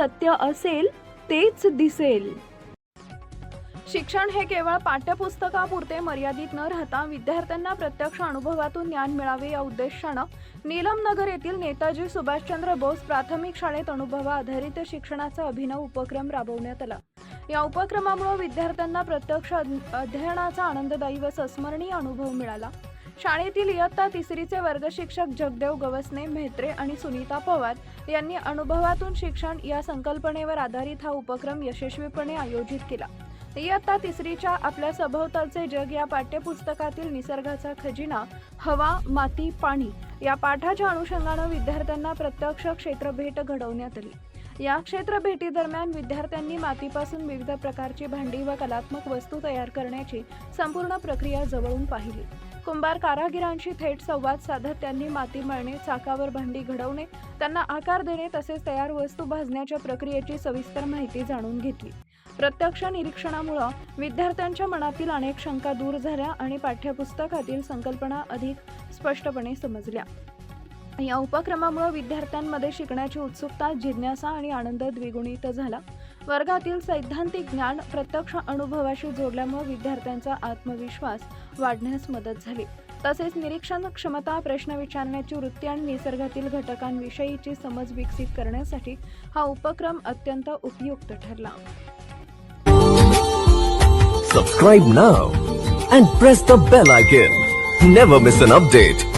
सत्य असेल तेच दिसेल. शिक्षण हे केवळ पाठ्यपुस्तकापुरते मर्यादित न राहता विद्यार्थ्यांना प्रत्यक्ष अनुभवातून ज्ञान मिळावे या उद्देशानं नीलमनगर येथील नेताजी सुभाषचंद्र बोस प्राथमिक शाळेत अनुभव आधारित शिक्षणाचा अभिनव उपक्रम राबवण्यात आला. या उपक्रमामुळे विद्यार्थ्यांना प्रत्यक्ष अध्ययनाचा आनंददायी व संस्मरणीय अनुभव मिळाला. शाळेतील इयत्ता तिसरीचे वर्ग शिक्षक जगदेव गवसने, म्हेत्रे आणि सुनीता पवार यांनी अनुभवातून शिक्षण या संकल्पनेवर आधारित हा उपक्रम यशस्वीपणे आयोजित केला. इयत्ता तिसरीच्या आपल्या सभोवतालचे जग या पाठ्यपुस्तकातील निसर्गाचा खजिना, हवा, माती, पाणी या पाठाच्या अनुषंगाने विद्यार्थ्यांना प्रत्यक्ष क्षेत्रभेट घडवण्यात आली. या क्षेत्रभेटी दरम्यान विद्यार्थ्यांनी मातीपासून विविध प्रकारची भांडी व कलात्मक वस्तू तयार करण्याची संपूर्ण प्रक्रिया जवळून पाहिली. कुंभार कारागिरांशी थेट संवाद साधत त्यांनी माती मळणे, चाकावर भांडी घडवणे, त्यांना आकार देणे तसेच तयार वस्तू भाजण्याच्या प्रक्रियेची सविस्तर माहिती जाणून घेतली. प्रत्यक्ष निरीक्षणामुळे विद्यार्थ्यांच्या मनातील अनेक शंका दूर झाल्या आणि पाठ्यपुस्तकातील संकल्पना अधिक स्पष्टपणे समजल्या. या उपक्रमामुळे विद्यार्थ्यांमध्ये शिकण्याची उत्सुकता, जिज्ञासा आणि आनंद द्विगुणित झाला. वर्गातील सैद्धांतिक ज्ञान प्रत्यक्ष अनुभवाशी जोडल्यामुळे विद्यार्थ्यांचा आत्मविश्वास वाढण्यास मदत झाली. तसेच निरीक्षण क्षमता, प्रश्न विचारण्याची वृत्ती आणि निसर्गातील घटकांविषयीची समज विकसित करण्यासाठी हा उपक्रम अत्यंत उपयुक्त ठरला. Subscribe now and press the bell icon. Never miss an update.